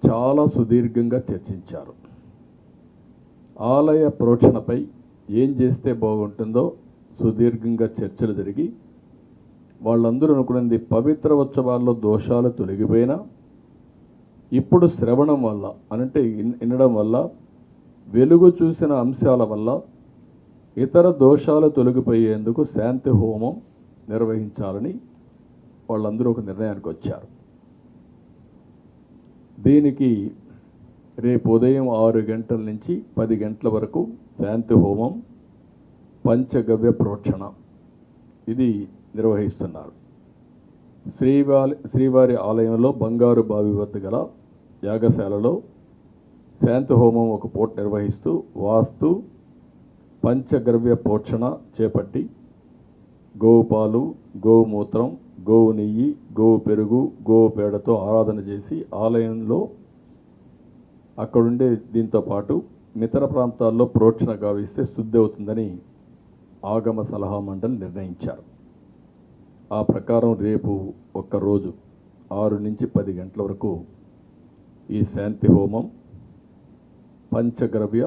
చాలా సుదీర్ఘంగా చర్చించారు. ఆలయ ప్రోక్షణపై ఏం చేస్తే బాగుంటుందో సుదీర్ఘంగా చర్చలు జరిగి వాళ్ళందరూ అనుకున్నది పవిత్ర ఉత్సవాల్లో దోషాలు తొలగిపోయినా ఇప్పుడు శ్రవణం వల్ల అంటే వినడం వల్ల వెలుగు చూసిన అంశాల వల్ల ఇతర దోషాలు తొలగిపోయేందుకు శాంతి హోమం నిర్వహించాలని వాళ్ళందరూ ఒక నిర్ణయానికి వచ్చారు. దీనికి రేపు ఉదయం 6 గంటల నుంచి 10 గంటల వరకు శాంతి హోమం పంచగవ్య ప్రోక్షణ ఇది నిర్వహిస్తున్నారు. శ్రీవారి ఆలయంలో బంగారు బావి వద్ద గల యాగశాలలో శాంతి హోమం ఒక పూట నిర్వహిస్తూ వాస్తు పంచగవ్య ప్రోక్షణ చేపట్టి గోవు పాలు, గోమూత్రం, గోవు నెయ్యి, గోవు పెరుగు, గోవు పేడతో ఆరాధన చేసి ఆలయంలో అక్కడుండే దీంతో పాటు ఇతర ప్రాంతాల్లో ప్రోక్షణ గావిస్తే శుద్ధి అవుతుందని ఆగమ సలహా మండలి నిర్ణయించారు. ఆ ప్రకారం రేపు ఒక్కరోజు 6 నుంచి 10 గంటల వరకు ఈ శాంతి హోమం పంచగవ్య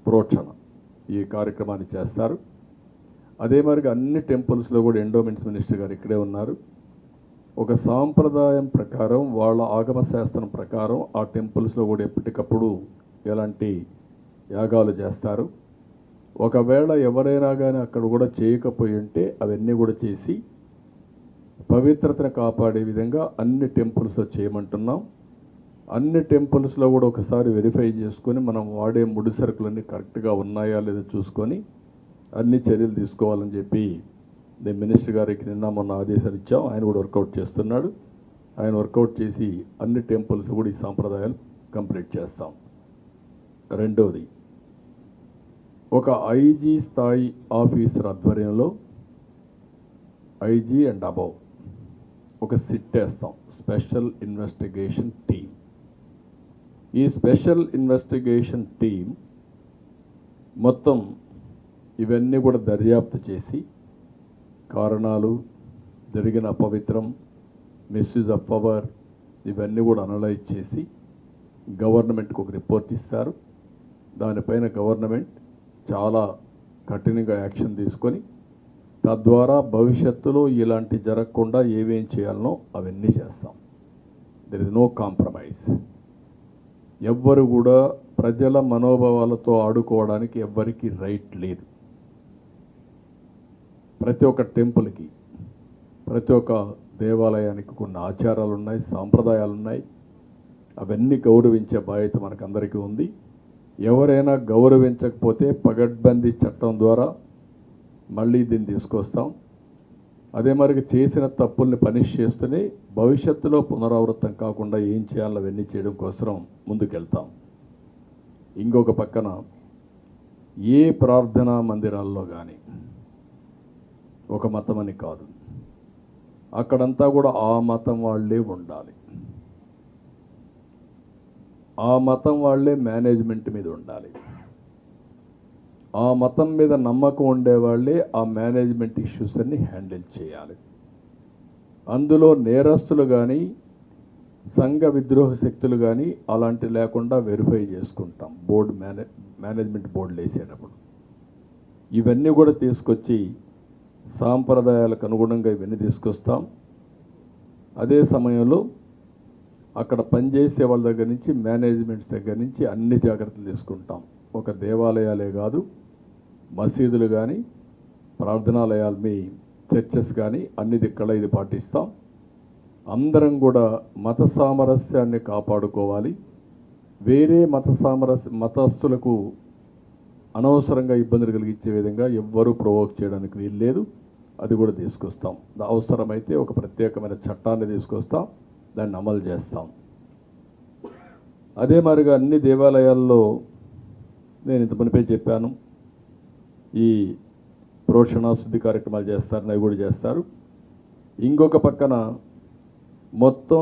ప్రోక్షణ ఈ కార్యక్రమాన్ని చేస్తారు. అదే మరిగా అన్ని టెంపుల్స్లో కూడా ఎండోమెంట్స్ మినిస్టర్ గారు ఇక్కడే ఉన్నారు. ఒక సాంప్రదాయం ప్రకారం వాళ్ళ ఆగమ శాస్త్రం ప్రకారం ఆ టెంపుల్స్లో కూడా ఎప్పటికప్పుడు ఎలాంటి యాగాలు చేస్తారు. ఒకవేళ ఎవరైనా కానీ అక్కడ కూడా చేయకపోయి ఉంటే అవన్నీ కూడా చేసి పవిత్రతను కాపాడే విధంగా అన్ని టెంపుల్స్లో చేయమంటున్నాం. అన్ని టెంపుల్స్లో కూడా ఒకసారి వెరిఫై చేసుకొని మనం వాడే ముడి సరుకులన్నీ కరెక్ట్గా ఉన్నాయా లేదో చూసుకొని అన్ని చర్యలు తీసుకోవాలని చెప్పి నేను మినిస్టర్ గారికి నిన్న మొన్న ఆదేశాలు ఇచ్చాం. ఆయన కూడా వర్కౌట్ చేస్తున్నాడు. ఆయన వర్కౌట్ చేసి అన్ని టెంపుల్స్ కూడా ఈ సాంప్రదాయాలు కంప్లీట్ చేస్తాం. రెండవది, ఒక ఐజీ స్థాయి ఆఫీసర్ ఆధ్వర్యంలో ఐజీ అండ్ అబౌవ్ ఒక సిట్ వేస్తాం, స్పెషల్ ఇన్వెస్టిగేషన్ టీం. ఈ స్పెషల్ ఇన్వెస్టిగేషన్ టీం మొత్తం ఇవన్నీ కూడా దర్యాప్తు చేసి కారణాలు, జరిగిన అపవిత్రం, మిస్యూజ్ ఆఫ్ పవర్ ఇవన్నీ కూడా అనలైజ్ చేసి గవర్నమెంట్కి ఒక రిపోర్ట్ ఇస్తారు. దానిపైన గవర్నమెంట్ చాలా కఠినంగా యాక్షన్ తీసుకొని తద్వారా భవిష్యత్తులో ఇలాంటి జరగకుండా ఏమేం చేయాలనో అవన్నీ చేస్తాం. There is no compromise. ఎవ్వరు కూడా ప్రజల మనోభావాలతో ఆడుకోవడానికి ఎవ్వరికి రైట్ లేదు. ప్రతి ఒక్క టెంపుల్కి, ప్రతి ఒక్క దేవాలయానికి కొన్ని ఆచారాలు ఉన్నాయి, సాంప్రదాయాలు ఉన్నాయి. అవన్నీ గౌరవించే బాధ్యత మనకందరికీ ఉంది. ఎవరైనా గౌరవించకపోతే పగడ్బందీ చట్టం ద్వారా మళ్ళీ దీన్ని తీసుకొస్తాం. అదే మరి చేసిన తప్పుల్ని పనిష్ చేస్తూనే భవిష్యత్తులో పునరావృతం కాకుండా ఏం చేయాలో అవన్నీ చేయడం కోసం ముందుకెళ్తాం. ఇంకొక పక్కన ఏ ప్రార్థనా మందిరాల్లో కానీ ఒక మతం అని కాదు, అక్కడంతా కూడా ఆ మతం వాళ్ళే ఉండాలి. ఆ మతం వాళ్ళే మేనేజ్మెంట్ మీద ఉండాలి. ఆ మతం మీద నమ్మకం ఉండేవాళ్ళే ఆ మేనేజ్మెంట్ ఇష్యూస్ అన్ని హ్యాండిల్ చేయాలి. అందులో నేరస్తులు కానీ సంఘ విద్రోహ శక్తులు కానీ అలాంటివి లేకుండా వెరిఫై చేసుకుంటాం మేనేజ్మెంట్ బోర్డులు వేసేటప్పుడు. ఇవన్నీ కూడా తీసుకొచ్చి సాంప్రదాయాలకు అనుగుణంగా ఇవన్నీ తీసుకొస్తాం. అదే సమయంలో అక్కడ పనిచేసే వాళ్ళ దగ్గర నుంచి మేనేజ్మెంట్స్ దగ్గర నుంచి అన్ని జాగ్రత్తలు తీసుకుంటాం. ఒక దేవాలయాలే కాదు, మసీదులు కానీ, ప్రార్థనాలయాలు, మీ చర్చెస్ కానీ అన్ని దిక్కల ఇది పాటిస్తాం. అందరం కూడా మత సామరస్యాన్ని కాపాడుకోవాలి. వేరే మతస్థులకు అనవసరంగా ఇబ్బందులు కలిగించే విధంగా ఎవ్వరూ ప్రొవోక్ చేయడానికి వీలు లేదు. అది కూడా తీసుకొస్తాం. అవసరమైతే ఒక ప్రత్యేకమైన చట్టాన్ని తీసుకొస్తాం, దాన్ని అమలు చేస్తాం. అదే మరిగా అన్ని దేవాలయాల్లో నేను ఇంత మునిపే చెప్పాను, ఈ ప్రోక్షణ శుద్ధి కార్యక్రమాలు చేస్తారు, అవి కూడా చేస్తారు. ఇంకొక పక్కన మొత్తం